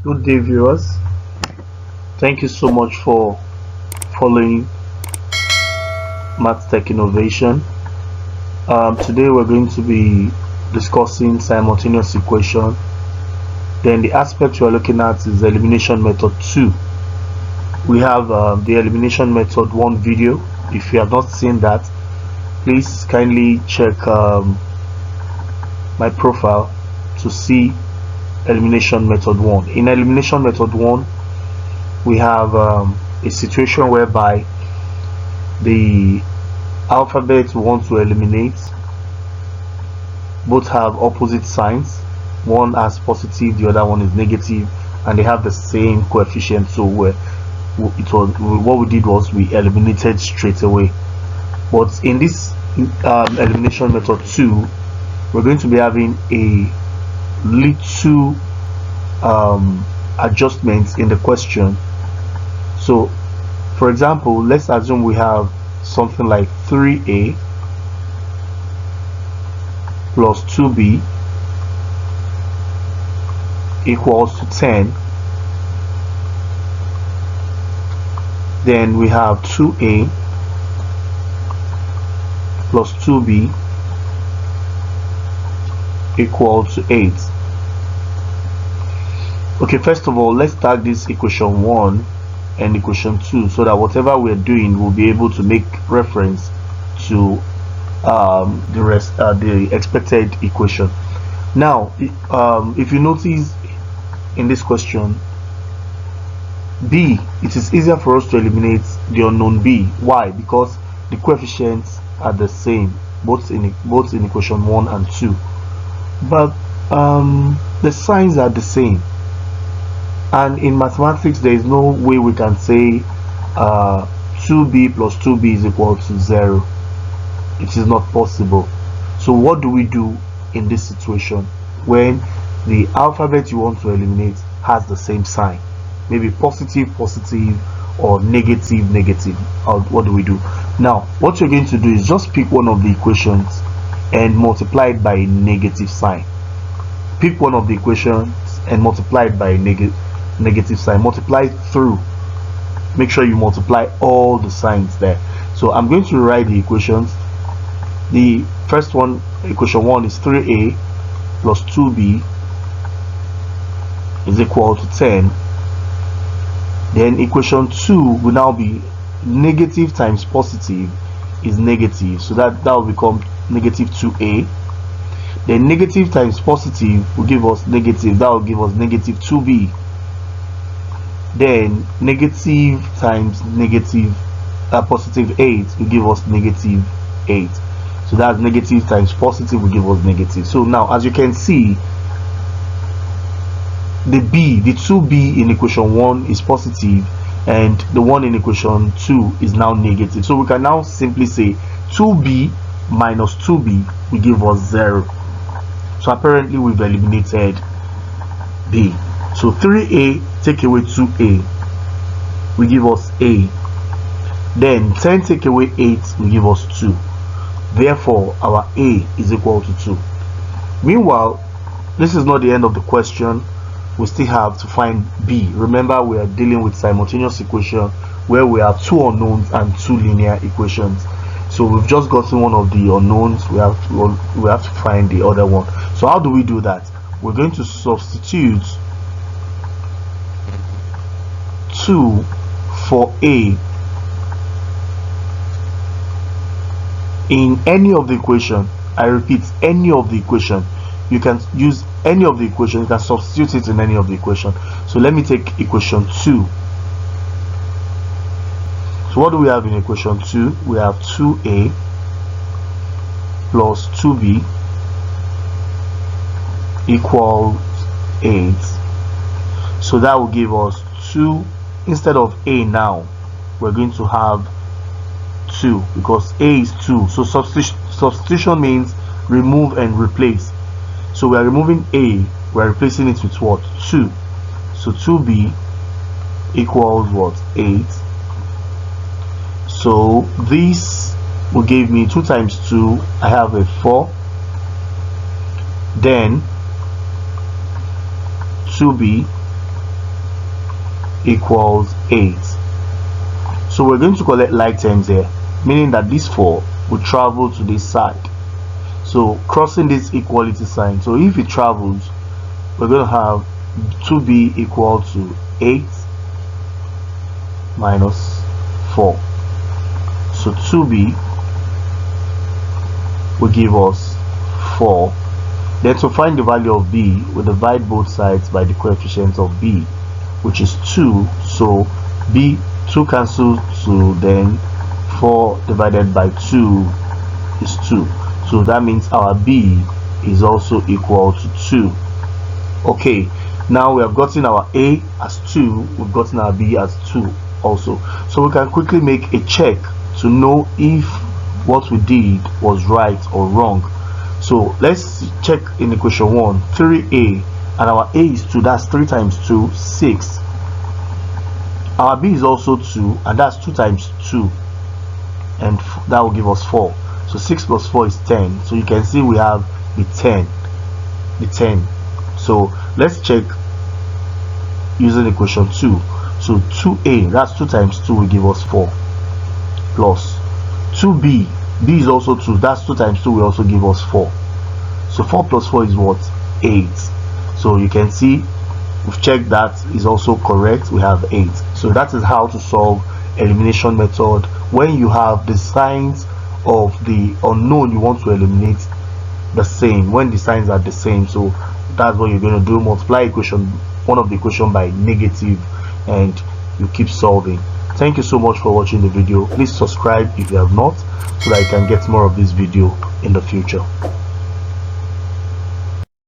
Good day, viewers. Thank you so much for following Math Tech Innovation. Today we're going to be discussing simultaneous equation. Then the aspect we're looking at is elimination method 2. We have the elimination method 1 video. If you have not seen that, please kindly check my profile to see elimination method 1. In elimination method 1, we have a situation whereby the alphabet we want to eliminate both have opposite signs. One has positive, the other one is negative, and they have the same coefficient. So what we did was we eliminated straight away. But in this elimination method 2, we're going to be having a little adjustments in the question. So for example, let's assume we have something like 3a plus 2b equals to 10. Then we have 2a plus 2b equals to 8. Okay, first of all, let's tag this equation 1 and equation 2 so that whatever we're doing will be able to make reference to the expected equation. Now if you notice in this question b, it is easier for us to eliminate the unknown b. Why? Because the coefficients are the same both in equation 1 and 2, but the signs are the same. And in mathematics, there is no way we can say 2b plus 2b is equal to 0. It is not possible. So what do we do in this situation when the alphabet you want to eliminate has the same sign? Maybe positive, positive, or negative, negative. What do we do? Now, what you're going to do is just pick one of the equations and multiply it by a negative sign. Pick one of the equations and multiply it by a negative sign. Multiply it through. Make sure you multiply all the signs there. So I'm going to write the equations. The first one, equation 1, is 3a plus 2b is equal to 10. Then equation 2 will now be negative times positive is negative, so that will become negative 2a. Then negative times positive will give us negative, that will give us negative 2b. Then negative times negative positive 8 will give us negative 8. So that's negative times positive will give us negative. So now, as you can see, the 2b in equation 1 is positive and the one in equation 2 is now negative. So we can now simply say 2b minus 2b will give us 0. So apparently we've eliminated b. So 3a take away 2a will give us a. Then 10 take away 8 will give us 2. Therefore our a is equal to 2. Meanwhile, this is not the end of the question. We still have to find b. Remember, we are dealing with simultaneous equation where we have two unknowns and two linear equations. So we've just gotten one of the unknowns, we have to find the other one. So how do we do that? We're going to substitute 2 for a in any of the equation. I repeat, any of the equation. You can use any of the equation, you can substitute it in any of the equation. So let me take equation 2. So what do we have in equation 2? We have 2a plus 2b equals 8. So that will give us 2. Instead of a, now we're going to have 2 because a is 2. So substitution means remove and replace. So we are removing a, we are replacing it with what? 2. So 2b equals what? 8. So this will give me 2 times 2, I have a 4. Then 2b equals 8. So we're going to collect like terms here, meaning that this 4 will travel to this side, so crossing this equality sign. So if it travels, we're going to have 2b equal to 8 minus 4. So 2b will give us 4. Then to find the value of b, we divide both sides by the coefficient of b, which is 2. So b, 2 cancels 2, then 4 divided by 2 is 2. So that means our b is also equal to 2. Okay, now we have gotten our a as 2, we've gotten our b as 2 also. So we can quickly make a check to know if what we did was right or wrong. So let's check in equation 1, 3a, and our a is 2, that's 3 times 2, 6. Our b is also 2, and that's 2 times 2, and that will give us 4. So 6 plus 4 is 10. So you can see we have the 10. So let's check using equation 2. So 2a, that's 2 times 2 will give us 4, plus 2b, b is also 2, that's 2 times 2 will also give us 4. So 4 plus 4 is what? 8. So you can see we've checked that is also correct, we have 8. So that is how to solve elimination method when you have the signs of the unknown you want to eliminate the same, when the signs are the same. So that's what you're going to do, multiply equation, one of the equation by negative, and you keep solving. Thank you so much for watching the video. Please subscribe if you have not, so that you can get more of this video in the future.